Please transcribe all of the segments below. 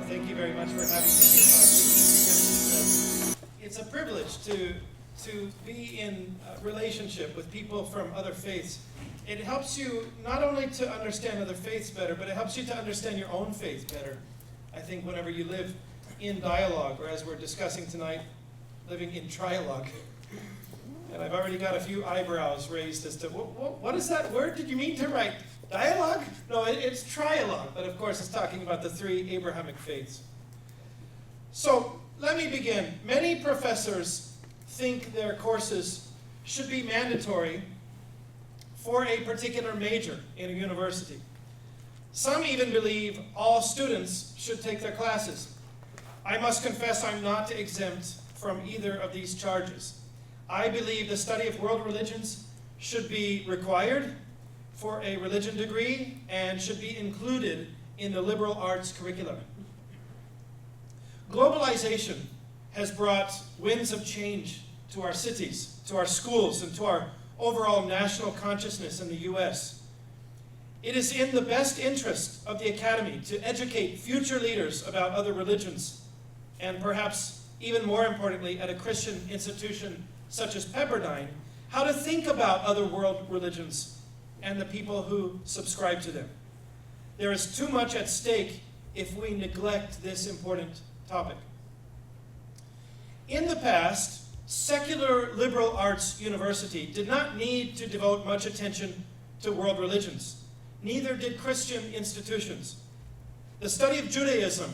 Thank you very much for having me here. It's a privilege to be in a relationship with people from other faiths. It helps you not only to understand other faiths better, but it helps you to understand your own faith better. I think whenever you live in dialogue, or as we're discussing tonight, living in trialogue. And I've already got a few eyebrows raised as to, what is that word? Did you mean to write dialogue? No, it's trialogue, but of course it's talking about the three Abrahamic faiths. So let me begin. Many professors think their courses should be mandatory for a particular major in a university. Some even believe all students should take their classes. I must confess I'm not exempt from either of these charges. I believe the study of world religions should be required for a religion degree and should be included in the liberal arts curriculum. Globalization has brought winds of change to our cities, to our schools, and to our overall national consciousness in the U.S. It is in the best interest of the Academy to educate future leaders about other religions, and perhaps even more importantly, at a Christian institution such as Pepperdine, how to think about other world religions and the people who subscribe to them. There is too much at stake if we neglect this important topic. In the past, secular liberal arts university did not need to devote much attention to world religions. Neither did Christian institutions. The study of Judaism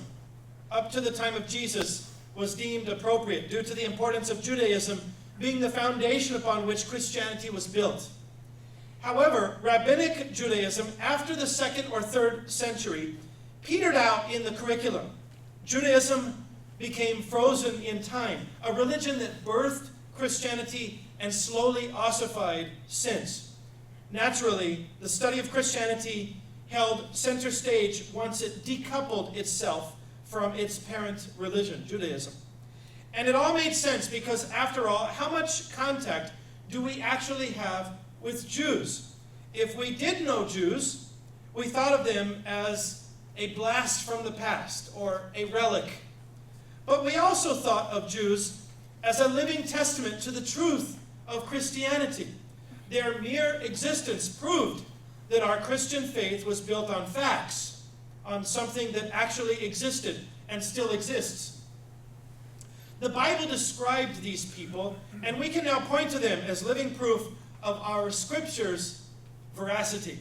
up to the time of Jesus was deemed appropriate due to the importance of Judaism being the foundation upon which Christianity was built. However, Rabbinic Judaism after the 2nd or 3rd century petered out in the curriculum. Judaism became frozen in time, a religion that birthed Christianity and slowly ossified since. Naturally, the study of Christianity held center stage once it decoupled itself from its parent religion, Judaism. And it all made sense because, after all, how much contact do we actually have with Jews? If we did know Jews, we thought of them as a blast from the past or a relic. But we also thought of Jews as a living testament to the truth of Christianity. Their mere existence proved that our Christian faith was built on facts, on something that actually existed and still exists. The Bible described these people, and we can now point to them as living proof of our Scripture's veracity.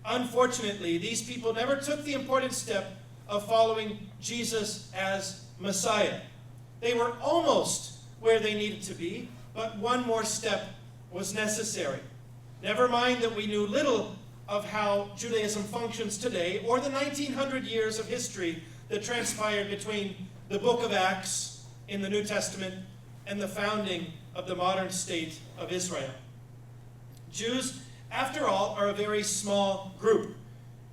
Unfortunately, these people never took the important step of following Jesus as Messiah. They were almost where they needed to be, but one more step was necessary. Never mind that we knew little of how Judaism functions today, or the 1900 years of history that transpired between the book of Acts in the New Testament and the founding of the modern state of Israel. Jews, after all, are a very small group.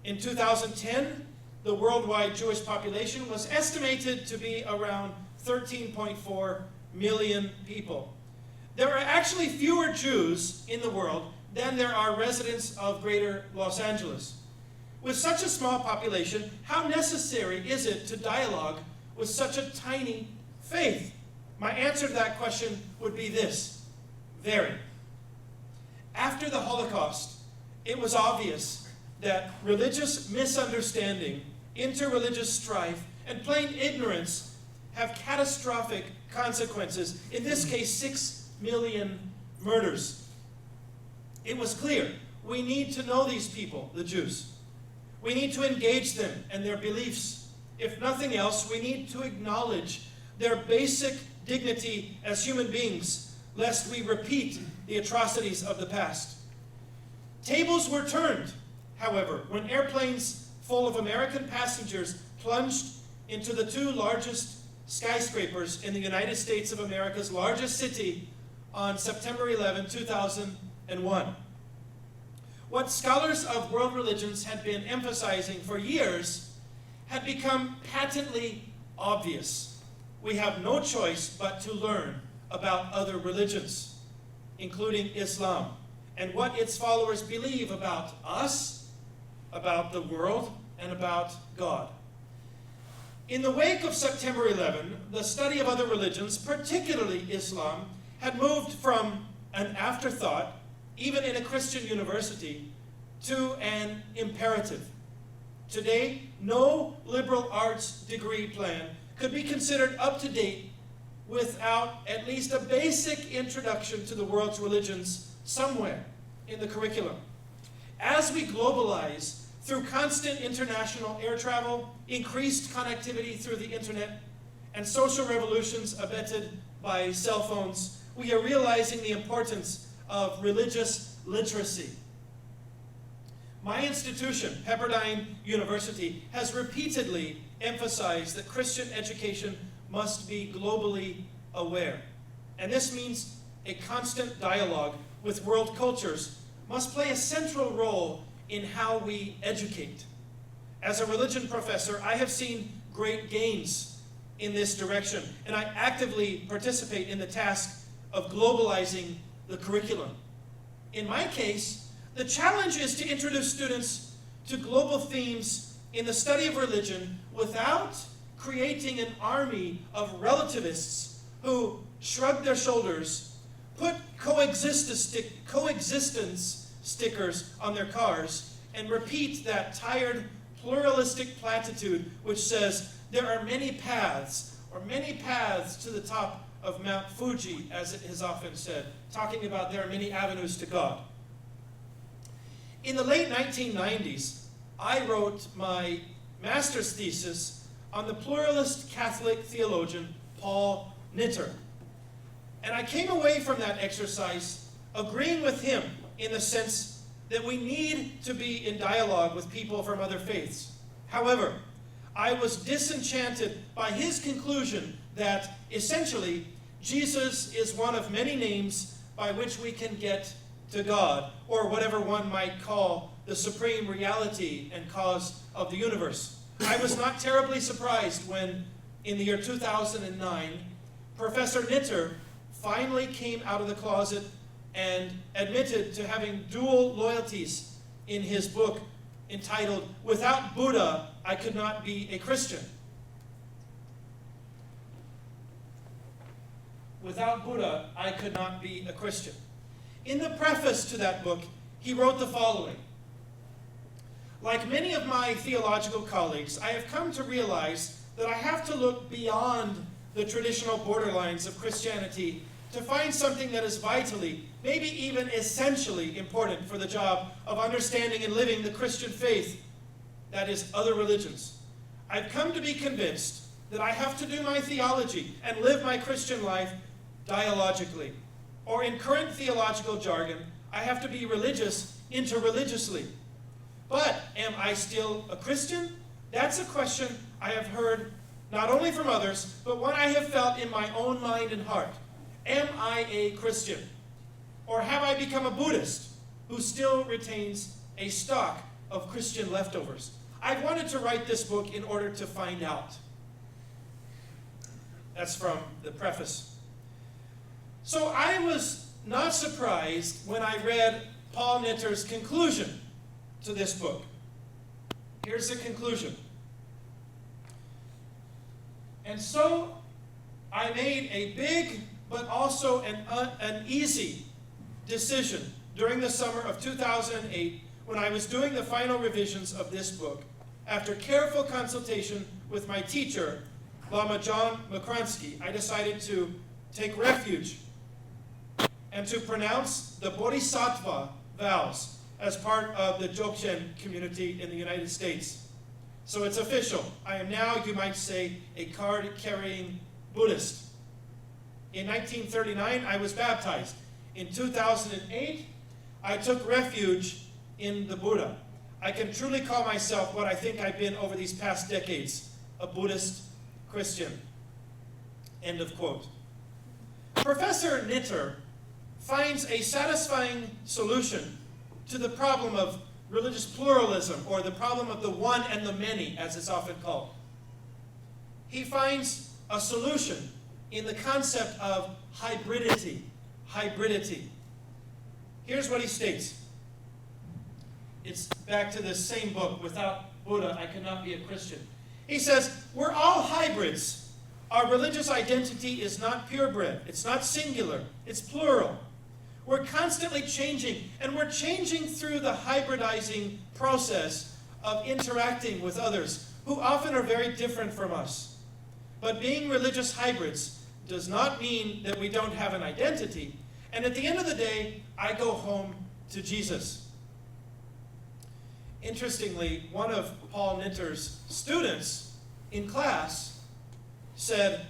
In 2010, the worldwide Jewish population was estimated to be around 13.4 million people. There are actually fewer Jews in the world than there are residents of greater Los Angeles. With such a small population, how necessary is it to dialogue with such a tiny faith? My answer to that question would be this: very. After the Holocaust, it was obvious that religious misunderstanding, interreligious strife, and plain ignorance have catastrophic consequences. In this case, 6 million murders. It was clear we need to know these people, the Jews. We need to engage them and their beliefs. If nothing else, we need to acknowledge their basic dignity as human beings, lest we repeat the atrocities of the past. Tables were turned, however, when airplanes full of American passengers plunged into the 2 largest skyscrapers in the United States of America's largest city on September 11, 2001. What scholars of world religions had been emphasizing for years had become patently obvious. We have no choice but to learn about other religions, including Islam, and what its followers believe about us, about the world, and about God. In the wake of September 11, the study of other religions, particularly Islam, had moved from an afterthought, even in a Christian university, to an imperative. Today, no liberal arts degree plan could be considered up to date without at least a basic introduction to the world's religions somewhere in the curriculum. As we globalize through constant international air travel, increased connectivity through the internet, and social revolutions abetted by cell phones, we are realizing the importance of religious literacy. My institution, Pepperdine University, has repeatedly emphasized that Christian education must be globally aware. And this means a constant dialogue with world cultures must play a central role in how we educate. As a religion professor, I have seen great gains in this direction, and I actively participate in the task of globalizing the curriculum. In my case, the challenge is to introduce students to global themes in the study of religion without creating an army of relativists who shrug their shoulders, put coexistence stickers on their cars, and repeat that tired pluralistic platitude which says there are many paths, or many paths to the top of Mount Fuji, as it is often said, talking about there are many avenues to God. In the late 1990s, I wrote my master's thesis on the pluralist Catholic theologian Paul Nitter. And I came away from that exercise agreeing with him in the sense that we need to be in dialogue with people from other faiths. However, I was disenchanted by his conclusion that essentially Jesus is one of many names by which we can get to God, or whatever one might call the supreme reality and cause of the universe. I was not terribly surprised when, in the year 2009, Professor Nitter finally came out of the closet and admitted to having dual loyalties in his book entitled, "Without Buddha, I Could Not Be a Christian." Without Buddha, I could not be a Christian. In the preface to that book, he wrote the following: "Like many of my theological colleagues, I have come to realize that I have to look beyond the traditional borderlines of Christianity to find something that is vitally, maybe even essentially important for the job of understanding and living the Christian faith, that is, other religions. I've come to be convinced that I have to do my theology and live my Christian life dialogically. Or in current theological jargon, I have to be religious interreligiously. But am I still a Christian? That's a question I have heard not only from others, but one I have felt in my own mind and heart. Am I a Christian? Or have I become a Buddhist who still retains a stock of Christian leftovers? I've wanted to write this book in order to find out." That's from the preface. So I was not surprised when I read Paul Nitter's conclusion to this book. Here's the conclusion. "And so I made a big but also an easy decision during the summer of 2008 when I was doing the final revisions of this book. After careful consultation with my teacher, Lama John Makronsky, I decided to take refuge and to pronounce the Bodhisattva vows as part of the Dzogchen community in the United States. So it's official. I am now, you might say, a card-carrying Buddhist. In 1939, I was baptized. In 2008, I took refuge in the Buddha. I can truly call myself what I think I've been over these past decades, a Buddhist Christian." End of quote. Professor Nitter finds a satisfying solution to the problem of religious pluralism, or the problem of the one and the many, as it's often called. He finds a solution in the concept of hybridity. Hybridity. Here's what he states. It's back to this same book, "Without Buddha, I Cannot Be a Christian." He says, we're all hybrids. Our religious identity is not purebred. It's not singular. It's plural. We're constantly changing, and we're changing through the hybridizing process of interacting with others who often are very different from us. But being religious hybrids does not mean that we don't have an identity. And at the end of the day, I go home to Jesus. Interestingly, one of Paul Nitter's students in class said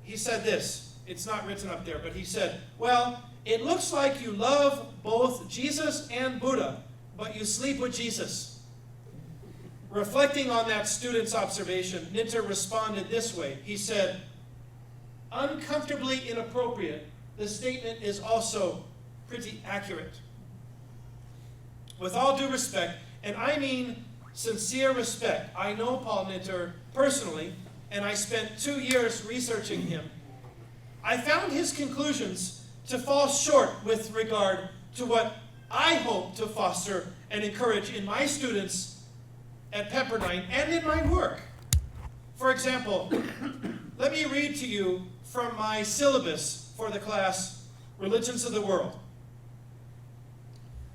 this. It's not written up there, but he said, well, it looks like you love both Jesus and Buddha, but you sleep with Jesus. Reflecting on that student's observation, Nitter responded this way. He said, uncomfortably inappropriate, the statement is also pretty accurate. With all due respect, and I mean sincere respect, I know Paul Nitter personally, and I spent 2 years researching him. I found his conclusions to fall short with regard to what I hope to foster and encourage in my students at Pepperdine and in my work. For example, let me read to you from my syllabus for the class, Religions of the World.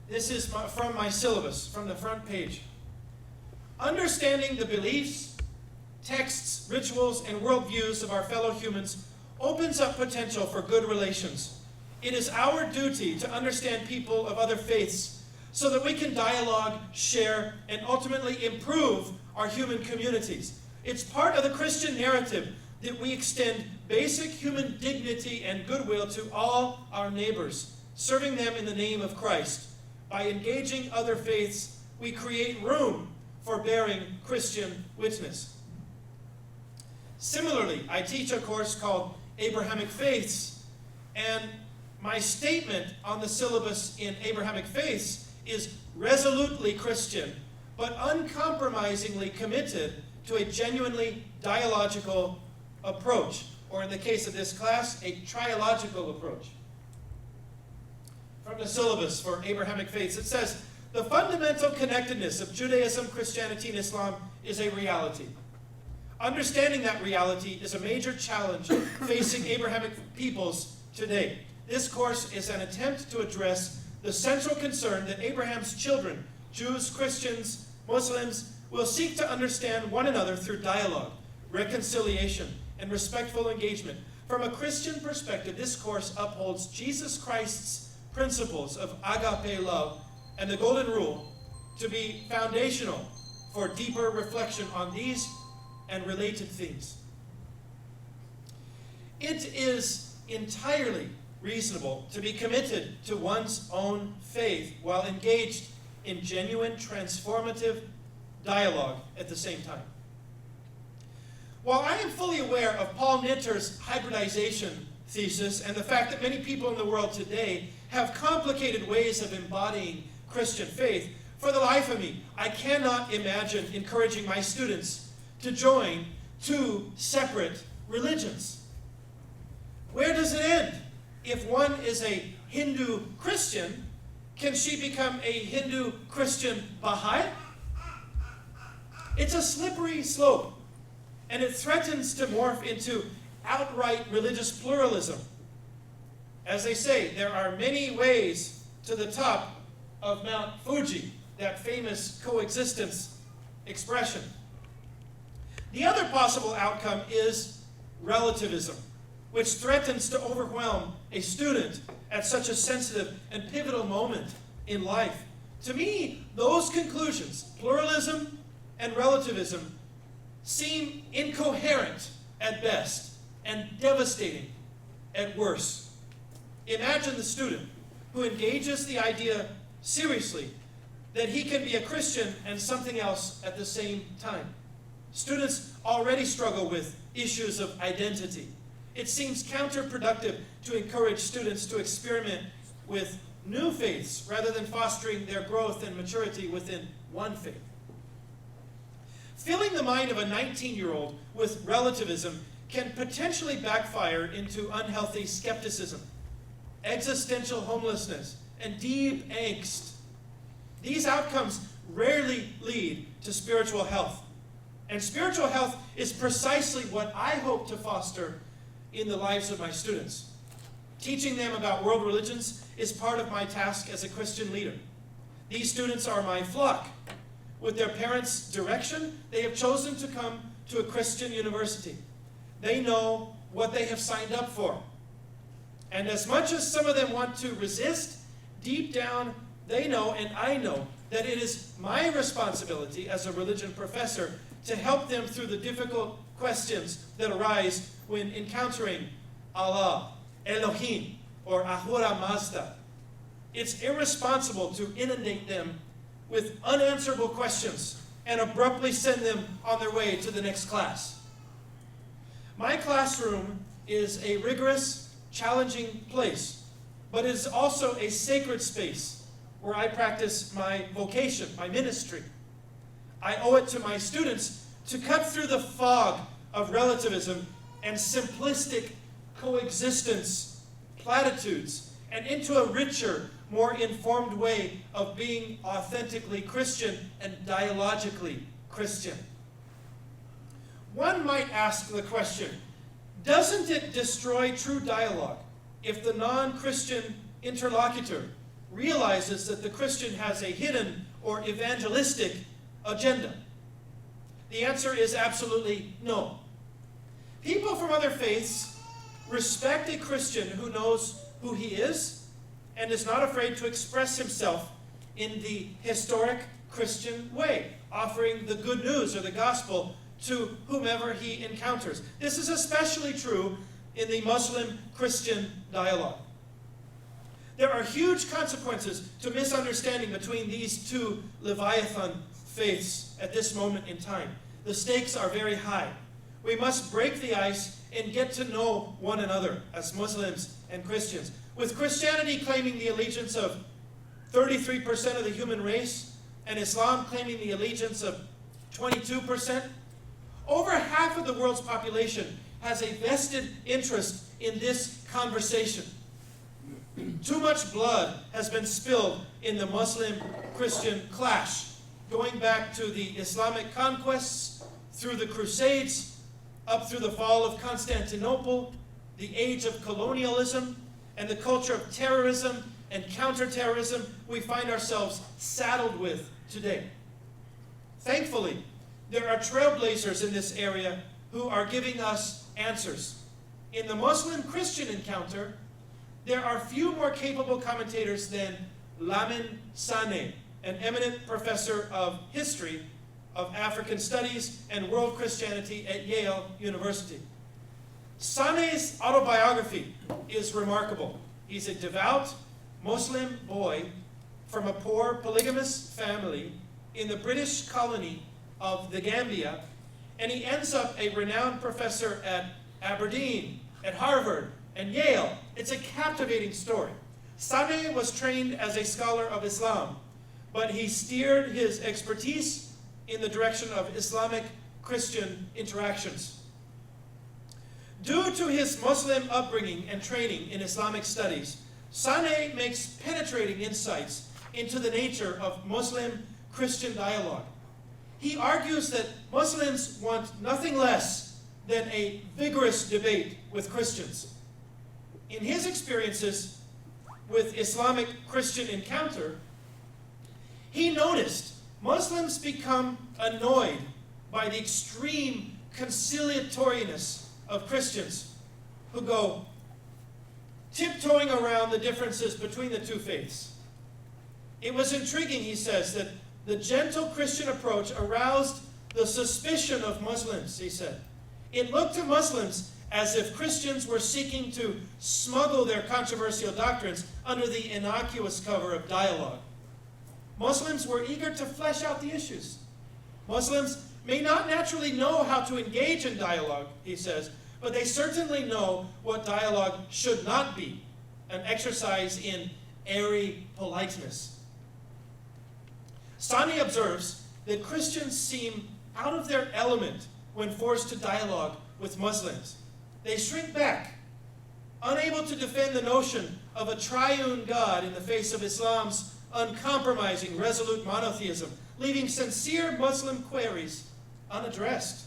This is from my syllabus, from the front page. Understanding the beliefs, texts, rituals, and worldviews of our fellow humans opens up potential for good relations. It is our duty to understand people of other faiths so that we can dialogue, share, and ultimately improve our human communities. It's part of the Christian narrative that we extend basic human dignity and goodwill to all our neighbors, serving them in the name of Christ. By engaging other faiths, we create room for bearing Christian witness. Similarly, I teach a course called Abrahamic Faiths, and my statement on the syllabus in Abrahamic Faiths is resolutely Christian, but uncompromisingly committed to a genuinely dialogical approach, or in the case of this class, a trialogical approach. From the syllabus for Abrahamic Faiths, it says, the fundamental connectedness of Judaism, Christianity, and Islam is a reality. Understanding that reality is a major challenge facing Abrahamic peoples today. This course is an attempt to address the central concern that Abraham's children, Jews, Christians, Muslims, will seek to understand one another through dialogue, reconciliation, and respectful engagement. From a Christian perspective, this course upholds Jesus Christ's principles of agape love and the golden rule to be foundational for deeper reflection on these and related themes. It is entirely reasonable to be committed to one's own faith while engaged in genuine transformative dialogue at the same time. While I am fully aware of Paul Nitter's hybridization thesis and the fact that many people in the world today have complicated ways of embodying Christian faith, for the life of me, I cannot imagine encouraging my students to join two separate religions. Where does it end? If one is a Hindu Christian, can she become a Hindu Christian Baha'i? It's a slippery slope, and it threatens to morph into outright religious pluralism. As they say, there are many ways to the top of Mount Fuji, that famous coexistence expression. The other possible outcome is relativism, which threatens to overwhelm a student at such a sensitive and pivotal moment in life. To me, those conclusions, pluralism and relativism, seem incoherent at best and devastating at worst. Imagine the student who engages the idea seriously that he can be a Christian and something else at the same time. Students already struggle with issues of identity. It seems counterproductive to encourage students to experiment with new faiths rather than fostering their growth and maturity within one faith. Filling the mind of a 19-year-old with relativism can potentially backfire into unhealthy skepticism, existential homelessness, and deep angst. These outcomes rarely lead to spiritual health, And spiritual health is precisely what I hope to foster in the lives of my students. Teaching them about world religions is part of my task as a Christian leader. These students are my flock. With their parents' direction, they have chosen to come to a Christian university. They know what they have signed up for. And as much as some of them want to resist, deep down they know, and I know, that it is my responsibility as a religion professor to help them through the difficult questions that arise when encountering Allah, Elohim, or Ahura Mazda. It's irresponsible to inundate them with unanswerable questions and abruptly send them on their way to the next class. My classroom is a rigorous, challenging place, but it is also a sacred space where I practice my vocation, my ministry. I owe it to my students to cut through the fog of relativism and simplistic coexistence platitudes and into a richer, more informed way of being authentically Christian and dialogically Christian. One might ask the question, doesn't it destroy true dialogue if the non-Christian interlocutor realizes that the Christian has a hidden or evangelistic agenda? The answer is absolutely no. People from other faiths respect a Christian who knows who he is and is not afraid to express himself in the historic Christian way, offering the good news or the gospel to whomever he encounters. This is especially true in the Muslim-Christian dialogue. There are huge consequences to misunderstanding between these two Leviathan faiths at this moment in time. The stakes are very high. We must break the ice and get to know one another as Muslims and Christians. With Christianity claiming the allegiance of 33% of the human race and Islam claiming the allegiance of 22%, over half of the world's population has a vested interest in this conversation. Too much blood has been spilled in the Muslim-Christian clash, going back to the Islamic conquests, through the Crusades, up through the fall of Constantinople, the age of colonialism, and the culture of terrorism and counterterrorism we find ourselves saddled with today. Thankfully, there are trailblazers in this area who are giving us answers. In the Muslim-Christian encounter, there are few more capable commentators than Lamin Sanneh, an eminent professor of history of African studies and world Christianity at Yale University. Sanneh's autobiography is remarkable. He's a devout Muslim boy from a poor polygamous family in the British colony of the Gambia, and he ends up a renowned professor at Aberdeen, at Harvard, and Yale. It's a captivating story. Sanneh was trained as a scholar of Islam, but he steered his expertise in the direction of Islamic-Christian interactions. Due to his Muslim upbringing and training in Islamic studies, Sanneh makes penetrating insights into the nature of Muslim-Christian dialogue. He argues that Muslims want nothing less than a vigorous debate with Christians. In his experiences with Islamic-Christian encounter, he noticed Muslims become annoyed by the extreme conciliatoriness of Christians who go tiptoeing around the differences between the two faiths. It was intriguing, he says, that the gentle Christian approach aroused the suspicion of Muslims, he said. It looked to Muslims as if Christians were seeking to smuggle their controversial doctrines under the innocuous cover of dialogue. Muslims were eager to flesh out the issues. Muslims may not naturally know how to engage in dialogue, he says, but they certainly know what dialogue should not be, an exercise in airy politeness. Sanneh observes that Christians seem out of their element when forced to dialogue with Muslims. They shrink back, unable to defend the notion of a triune God in the face of Islam's uncompromising, resolute monotheism, leaving sincere Muslim queries unaddressed.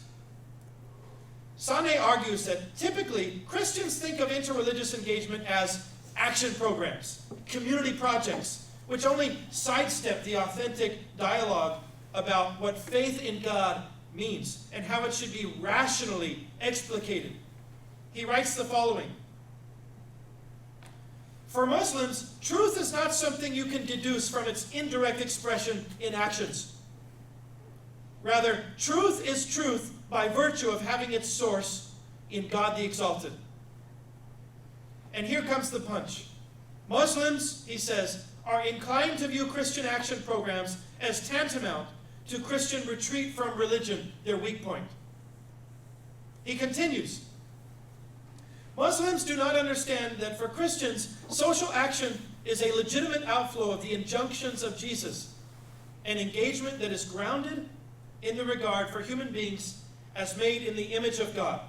Sane argues that typically Christians think of interreligious engagement as action programs, community projects, which only sidestep the authentic dialogue about what faith in God means and how it should be rationally explicated. He writes the following: "For Muslims, truth is not something you can deduce from its indirect expression in actions. Rather, truth is truth by virtue of having its source in God the Exalted." And here comes the punch. Muslims, he says, are inclined to view Christian action programs as tantamount to Christian retreat from religion, their weak point. He continues, "Muslims do not understand that for Christians, social action is a legitimate outflow of the injunctions of Jesus, an engagement that is grounded in the regard for human beings as made in the image of God.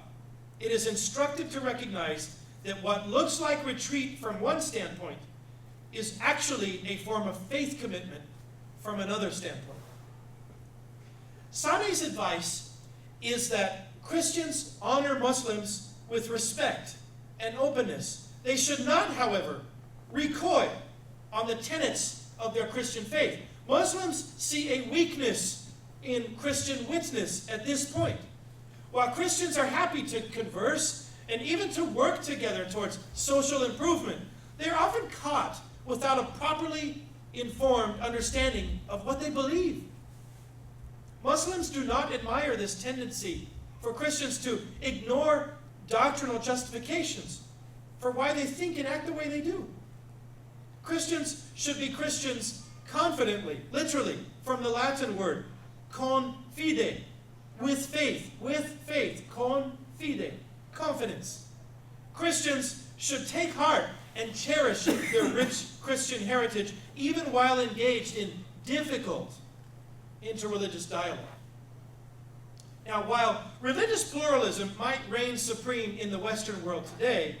It is instructive to recognize that what looks like retreat from one standpoint is actually a form of faith commitment from another standpoint." Sane's advice is that Christians honor Muslims with respect and openness. They should not, however, recoil on the tenets of their Christian faith. Muslims see a weakness in Christian witness at this point. While Christians are happy to converse and even to work together towards social improvement, they are often caught without a properly informed understanding of what they believe. Muslims do not admire this tendency for Christians to ignore doctrinal justifications for why they think and act the way they do. Christians should be Christians confidently, literally, from the Latin word con fide, with faith, con fide, confidence. Christians should take heart and cherish their rich Christian heritage even while engaged in difficult interreligious dialogue. Now, while religious pluralism might reign supreme in the Western world today,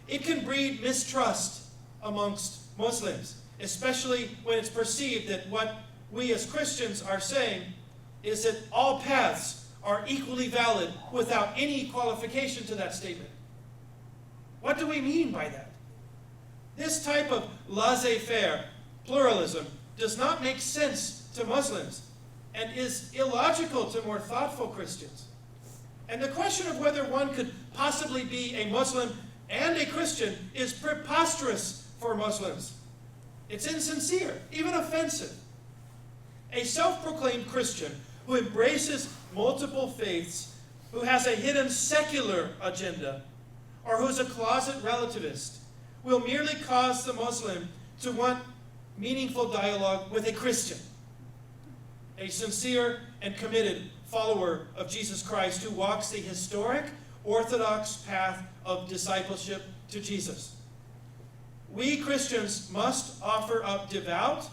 it can breed mistrust amongst Muslims, especially when it's perceived that what we as Christians are saying is that all paths are equally valid without any qualification to that statement. What do we mean by that? This type of laissez-faire pluralism does not make sense to Muslims and is illogical to more thoughtful Christians. And the question of whether one could possibly be a Muslim and a Christian is preposterous for Muslims. It's insincere, even offensive. A self-proclaimed Christian who embraces multiple faiths, who has a hidden secular agenda, or who's a closet relativist, will merely cause the Muslim to want meaningful dialogue with a Christian, a sincere and committed follower of Jesus Christ who walks the historic, orthodox path of discipleship to Jesus. We Christians must offer up devout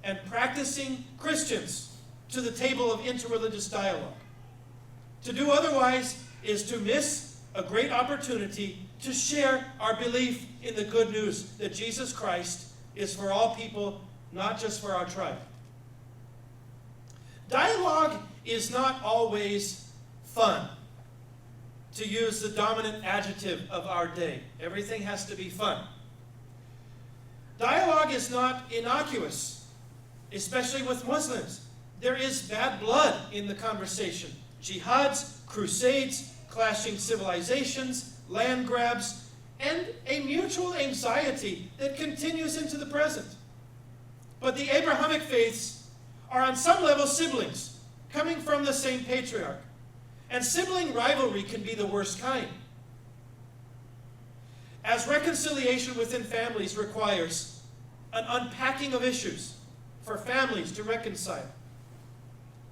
and practicing Christians to the table of interreligious dialogue. To do otherwise is to miss a great opportunity to share our belief in the good news that Jesus Christ is for all people, not just for our tribe. Dialogue is not always fun, to use the dominant adjective of our day. Everything has to be fun. Dialogue is not innocuous, especially with Muslims. There is bad blood in the conversation. Jihads, crusades, clashing civilizations, land grabs, and a mutual anxiety that continues into the present. But the Abrahamic faiths are on some level siblings, coming from the same patriarch. And sibling rivalry can be the worst kind. As reconciliation within families requires an unpacking of issues for families to reconcile,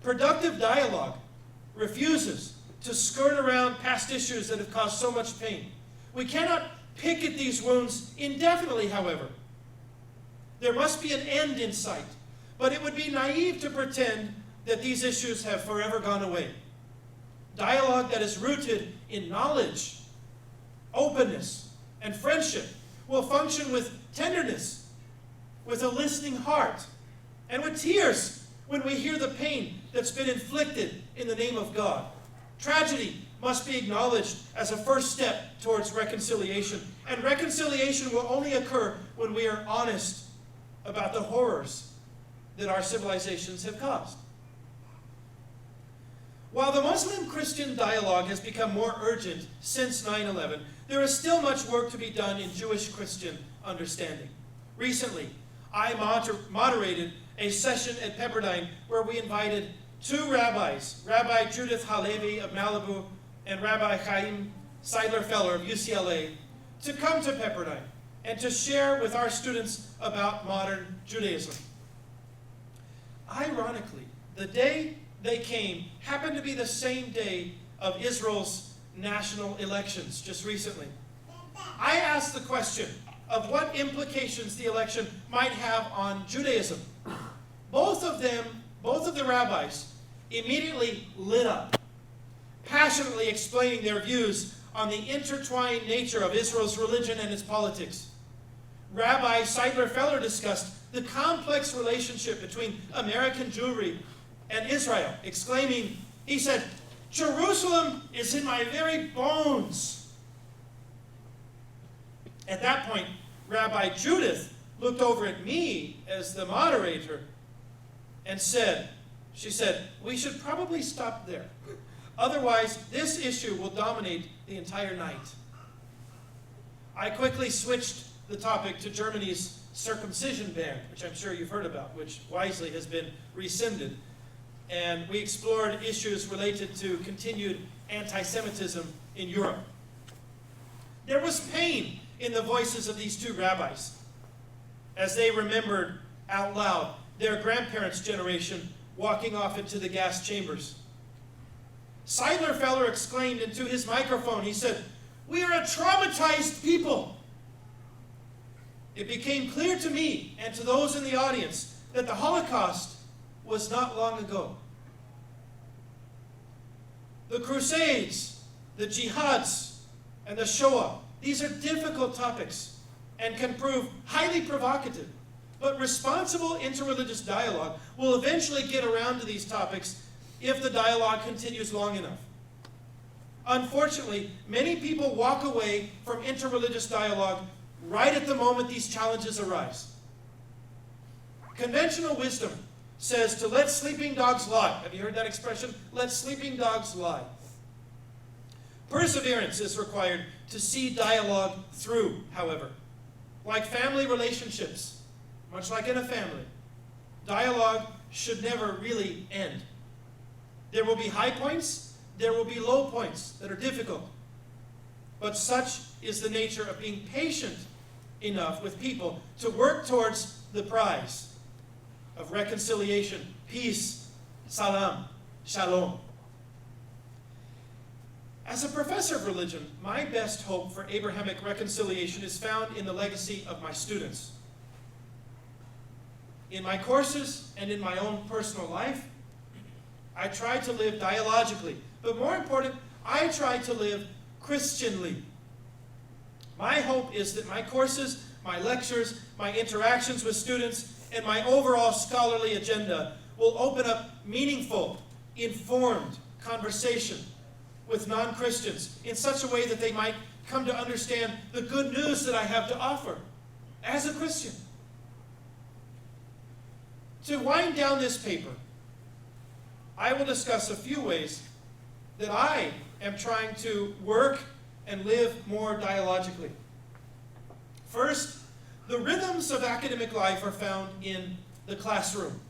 productive dialogue refuses to skirt around past issues that have caused so much pain. We cannot pick at these wounds indefinitely, however. There must be an end in sight, but it would be naive to pretend that these issues have forever gone away. Dialogue that is rooted in knowledge, openness, and friendship will function with tenderness, with a listening heart, and with tears when we hear the pain that's been inflicted in the name of God. Tragedy must be acknowledged as a first step towards reconciliation. And reconciliation will only occur when we are honest about the horrors that our civilizations have caused. While the Muslim-Christian dialogue has become more urgent since 9/11, there is still much work to be done in Jewish-Christian understanding. Recently, I moderated a session at Pepperdine where we invited two rabbis, Rabbi Judith Halevi of Malibu and Rabbi Chaim Seidler-Feller of UCLA, to come to Pepperdine and to share with our students about modern Judaism. Ironically, the day they came happened to be the same day of Israel's national elections just recently. I asked the question of what implications the election might have on Judaism. Both of the rabbis immediately lit up, passionately explaining their views on the intertwined nature of Israel's religion and its politics. Rabbi Seidler-Feller discussed the complex relationship between American Jewry and Israel, exclaiming, he said, "Jerusalem is in my very bones." At that point, Rabbi Judith looked over at me as the moderator and she said, "We should probably stop there. Otherwise, this issue will dominate the entire night." I quickly switched the topic to Germany's circumcision ban, which I'm sure you've heard about, which wisely has been rescinded. And we explored issues related to continued anti-Semitism in Europe. There was pain in the voices of these two rabbis as they remembered out loud their grandparents' generation walking off into the gas chambers. Seidler-Feller exclaimed into his microphone, he said, "We are a traumatized people." It became clear to me and to those in the audience that the Holocaust was not long ago. The Crusades, the Jihads, and the Shoah, these are difficult topics and can prove highly provocative. But responsible interreligious dialogue will eventually get around to these topics if the dialogue continues long enough. Unfortunately, many people walk away from interreligious dialogue right at the moment these challenges arise. Conventional wisdom says to let sleeping dogs lie. Have you heard that expression? Let sleeping dogs lie. Perseverance is required to see dialogue through, however. Like family relationships, much like in a family, dialogue should never really end. There will be high points, there will be low points that are difficult. But such is the nature of being patient enough with people to work towards the prize of reconciliation, peace, salam, shalom. As a professor of religion, my best hope for Abrahamic reconciliation is found in the legacy of my students. In my courses and in my own personal life, I try to live dialogically, but more important, I try to live Christianly. My hope is that my courses, my lectures, my interactions with students, and my overall scholarly agenda will open up meaningful, informed conversation with non-Christians in such a way that they might come to understand the good news that I have to offer as a Christian. To wind down this paper, I will discuss a few ways that I am trying to work and live more dialogically. First, the rhythms of academic life are found in the classroom.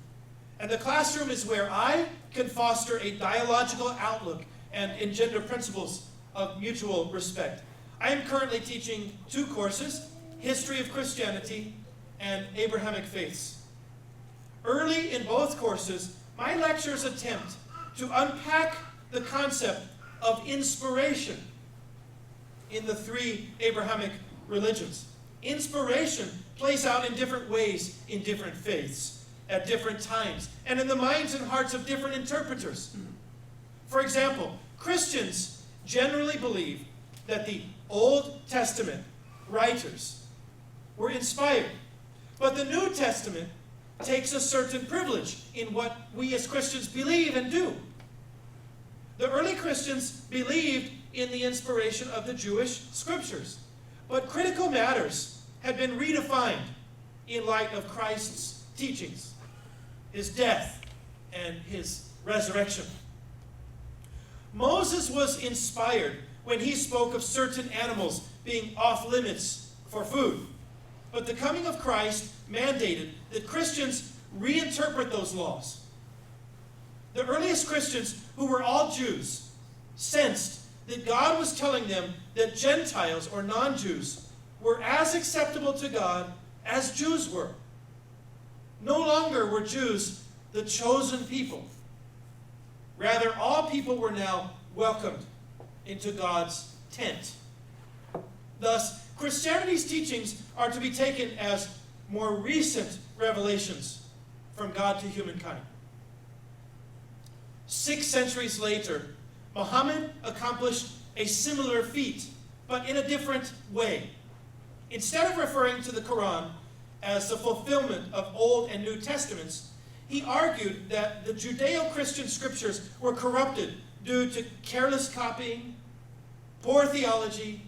And the classroom is where I can foster a dialogical outlook and engender principles of mutual respect. I am currently teaching two courses, History of Christianity and Abrahamic Faiths. Early in both courses, my lectures attempt to unpack the concept of inspiration in the three Abrahamic religions. Inspiration plays out in different ways in different faiths, at different times, and in the minds and hearts of different interpreters. For example, Christians generally believe that the Old Testament writers were inspired, but the New Testament takes a certain privilege in what we as Christians believe and do. The early Christians believed in the inspiration of the Jewish scriptures, but critical matters had been redefined in light of Christ's teachings, his death, and his resurrection. Moses was inspired when he spoke of certain animals being off limits for food. But the coming of Christ mandated that Christians reinterpret those laws. The earliest Christians, who were all Jews, sensed that God was telling them that Gentiles or non-Jews were as acceptable to God as Jews were. No longer were Jews the chosen people. Rather, all people were now welcomed into God's tent. Thus, Christianity's teachings are to be taken as more recent revelations from God to humankind. 6 centuries later, Muhammad accomplished a similar feat, but in a different way. Instead of referring to the Quran as the fulfillment of Old and New Testaments, he argued that the Judeo-Christian scriptures were corrupted due to careless copying, poor theology,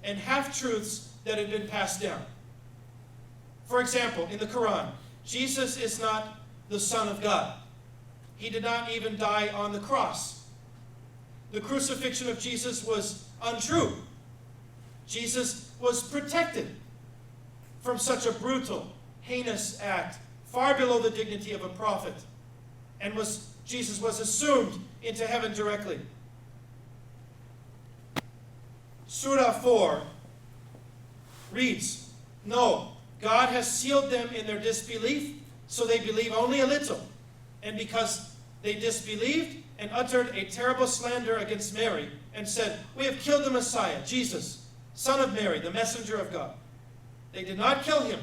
and half-truths that had been passed down. For example, in the Quran, Jesus is not the Son of God. He did not even die on the cross. The crucifixion of Jesus was untrue. Jesus was protected from such a brutal, heinous act, far below the dignity of a prophet, and Jesus was assumed into heaven directly. Surah 4 reads, "No, God has sealed them in their disbelief, so they believe only a little. And because they disbelieved and uttered a terrible slander against Mary, and said, 'We have killed the Messiah, Jesus, son of Mary, the messenger of God.' They did not kill him,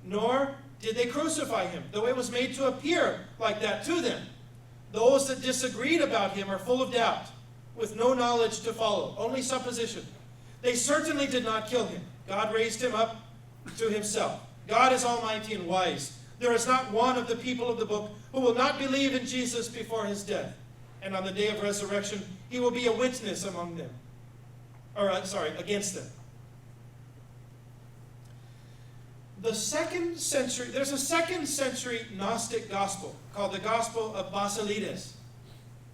nor did they crucify him, though it was made to appear like that to them. Those that disagreed about him are full of doubt, with no knowledge to follow, only supposition. They certainly did not kill him. God raised him up to himself. God is almighty and wise. There is not one of the people of the book who will not believe in Jesus before his death. And on the day of resurrection, he will be a witness among them. Against them." There's a 2nd century Gnostic gospel called the Gospel of Basilides,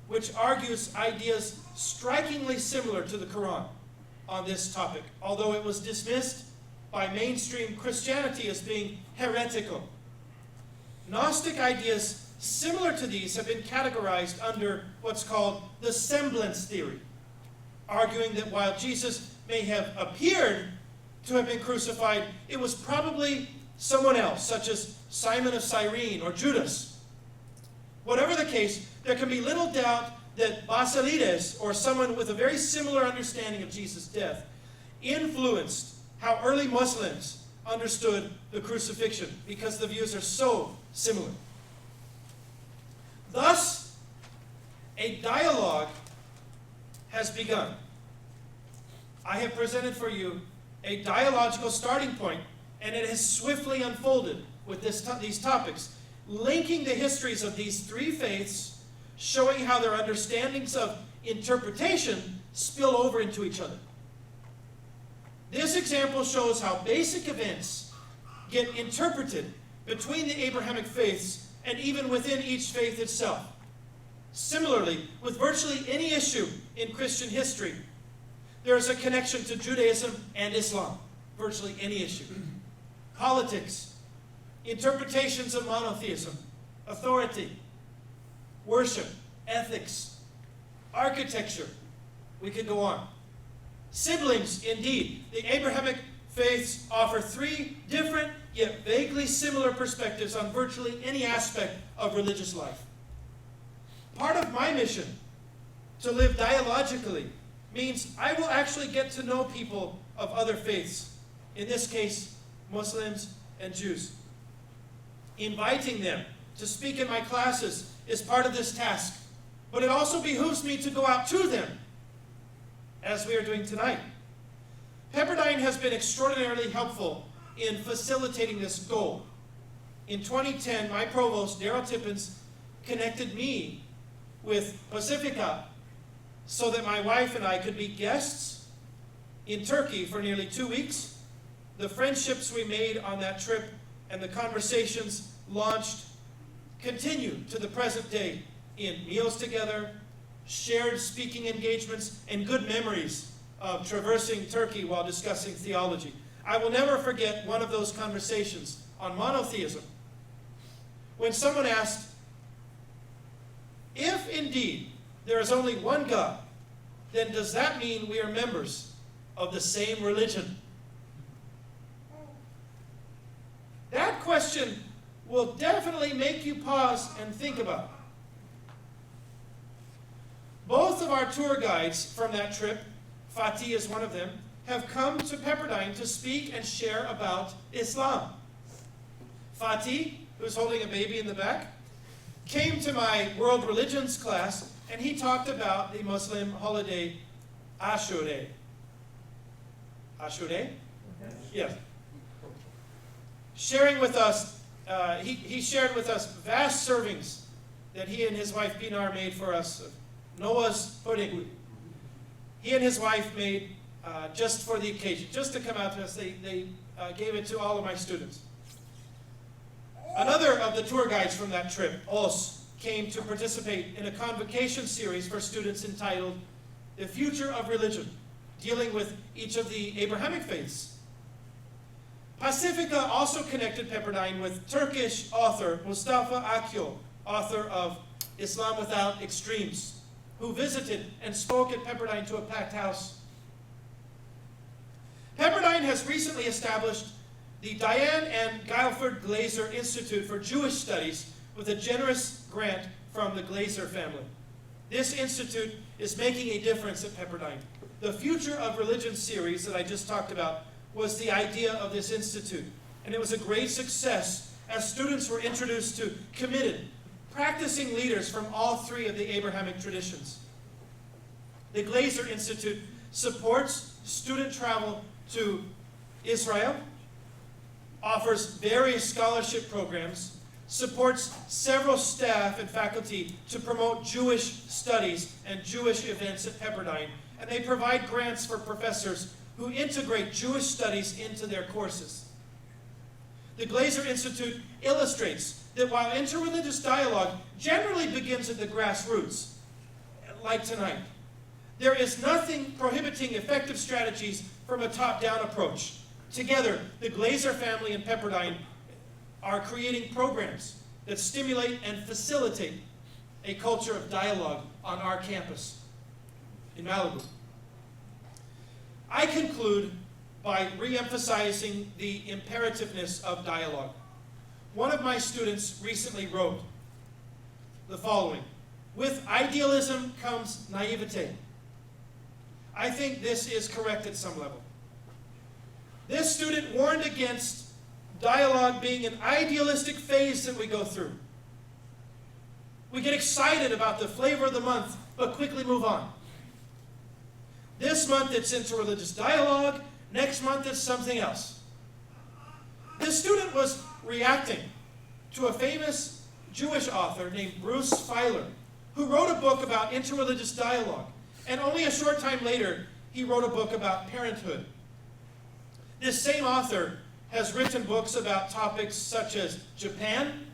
which argues ideas strikingly similar to the Quran on this topic, although it was dismissed by mainstream Christianity as being heretical. Gnostic ideas similar to these have been categorized under what's called the Semblance Theory, arguing that while Jesus may have appeared to have been crucified, it was probably someone else, such as Simon of Cyrene or Judas. Whatever the case, there can be little doubt that Basilides, or someone with a very similar understanding of Jesus' death, influenced how early Muslims understood the crucifixion, because the views are so similar. Thus, a dialogue has begun. I have presented for you a dialogical starting point, and it has swiftly unfolded with these topics, linking the histories of these 3 faiths, showing how their understandings of interpretation spill over into each other. This example shows how basic events get interpreted between the Abrahamic faiths and even within each faith itself. Similarly, with virtually any issue in Christian history, there is a connection to Judaism and Islam. Virtually any issue. Politics, interpretations of monotheism, authority, worship, ethics, architecture. We could go on. Siblings, indeed. The Abrahamic faiths offer 3 different yet vaguely similar perspectives on virtually any aspect of religious life. Part of my mission to live dialogically means I will actually get to know people of other faiths, in this case, Muslims and Jews. Inviting them to speak in my classes is part of this task, but it also behooves me to go out to them, as we are doing tonight. Pepperdine has been extraordinarily helpful in facilitating this goal. In 2010, my provost, Daryl Tippins, connected me with Pacifica so that my wife and I could be guests in Turkey for nearly 2 weeks. The friendships we made on that trip and the conversations launched continue to the present day in meals together, shared speaking engagements, and good memories of traversing Turkey while discussing theology. I will never forget one of those conversations on monotheism, when someone asked, if indeed there is only one God, then does that mean we are members of the same religion? That question will definitely make you pause and think about it. Both of our tour guides from that trip, Fatih is one of them, have come to Pepperdine to speak and share about Islam. Fatih, who's holding a baby in the back, came to my world religions class, and he talked about the Muslim holiday Ashura. Ashura? Yes. Sharing with us, he shared with us vast servings that he and his wife Pinar made for us of Noah's pudding. He and his wife made just for the occasion, just to come out to us. They gave it to all of my students. Another of the tour guides from that trip, Os, came to participate in a convocation series for students entitled The Future of Religion, dealing with each of the Abrahamic faiths. Pacifica also connected Pepperdine with Turkish author Mustafa Akyol, author of Islam Without Extremes, who visited and spoke at Pepperdine to a packed house. Pepperdine has recently established the Diane and Alfred Glaser Institute for Jewish Studies with a generous grant from the Glaser family. This institute is making a difference at Pepperdine. The Future of Religion series that I just talked about was the idea of this institute, and it was a great success as students were introduced to committed, practicing leaders from all three of the Abrahamic traditions. The Glaser Institute supports student travel to Israel, offers various scholarship programs, supports several staff and faculty to promote Jewish studies and Jewish events at Pepperdine, and they provide grants for professors who integrate Jewish studies into their courses. The Glaser Institute illustrates that while interreligious dialogue generally begins at the grassroots, like tonight, there is nothing prohibiting effective strategies from a top-down approach. Together, the Glaser family and Pepperdine are creating programs that stimulate and facilitate a culture of dialogue on our campus in Malibu. I conclude by re-emphasizing the imperativeness of dialogue. One of my students recently wrote the following: with idealism comes naivete. I think this is correct at some level. This student warned against dialogue being an idealistic phase that we go through. We get excited about the flavor of the month, but quickly move on. This month it's interreligious dialogue, next month it's something else. This student was reacting to a famous Jewish author named Bruce Feiler, who wrote a book about interreligious dialogue, and only a short time later he wrote a book about parenthood. This same author has written books about topics such as Japan,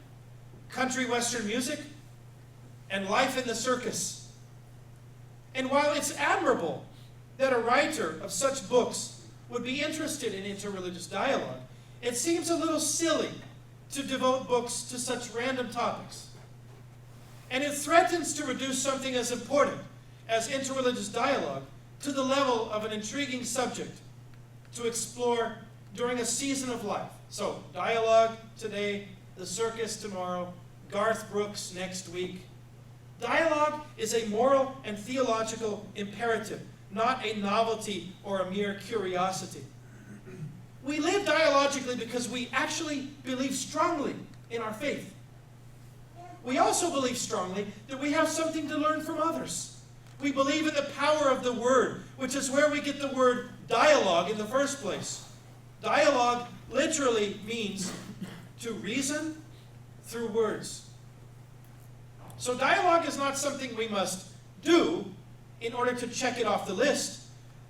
country western music, and life in the circus. And while it's admirable that a writer of such books would be interested in interreligious dialogue, it seems a little silly to devote books to such random topics. And it threatens to reduce something as important as interreligious dialogue to the level of an intriguing subject to explore during a season of life. So, dialogue today, the circus tomorrow, Garth Brooks next week. Dialogue is a moral and theological imperative, not a novelty or a mere curiosity. We live dialogically because we actually believe strongly in our faith. We also believe strongly that we have something to learn from others. We believe in the power of the word, which is where we get the word dialogue in the first place. Dialogue literally means to reason through words. So dialogue is not something we must do in order to check it off the list.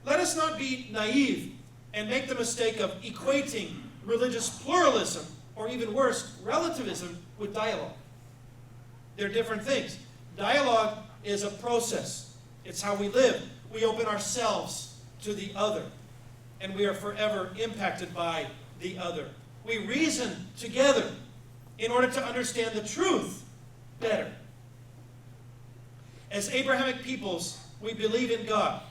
Let us not be naive and make the mistake of equating religious pluralism, or even worse, relativism, with dialogue. They're different things. Dialogue is a process. It's how we live. We open ourselves to the other, and we are forever impacted by the other. We reason together in order to understand the truth better. As Abrahamic peoples, we believe in God.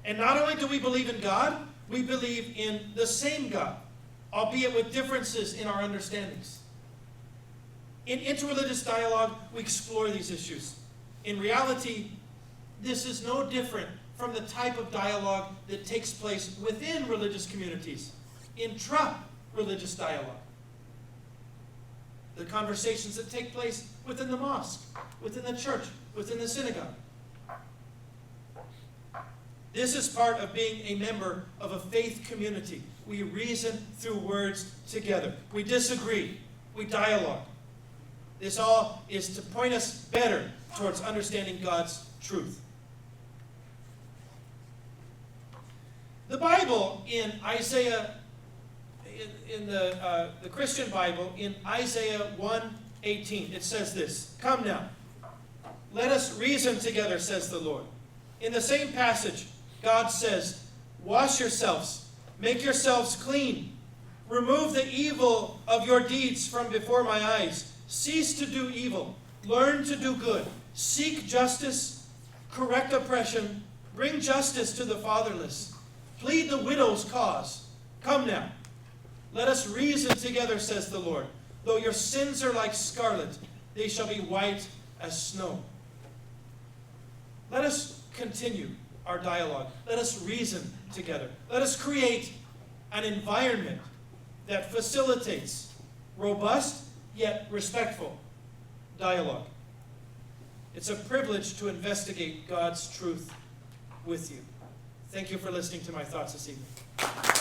And not only do we believe in God, we believe in the same God, albeit with differences in our understandings. In interreligious dialogue, we explore these issues. In reality, this is no different from the type of dialogue that takes place within religious communities, intra-religious dialogue. The conversations that take place within the mosque, within the church, within the synagogue. This is part of being a member of a faith community. We reason through words together. We disagree. We dialogue. This all is to point us better towards understanding God's truth. The Bible in Isaiah, in the Christian Bible, in Isaiah 1:18, it says this: "Come now, let us reason together, says the Lord." In the same passage, God says, "Wash yourselves, make yourselves clean. Remove the evil of your deeds from before my eyes. Cease to do evil. Learn to do good. Seek justice. Correct oppression. Bring justice to the fatherless. Plead the widow's cause. Come now. Let us reason together, says the Lord. Though your sins are like scarlet, they shall be white as snow." Let us continue our dialogue. Let us reason together. Let us create an environment that facilitates robust yet respectful dialogue. It's a privilege to investigate God's truth with you. Thank you for listening to my thoughts this evening.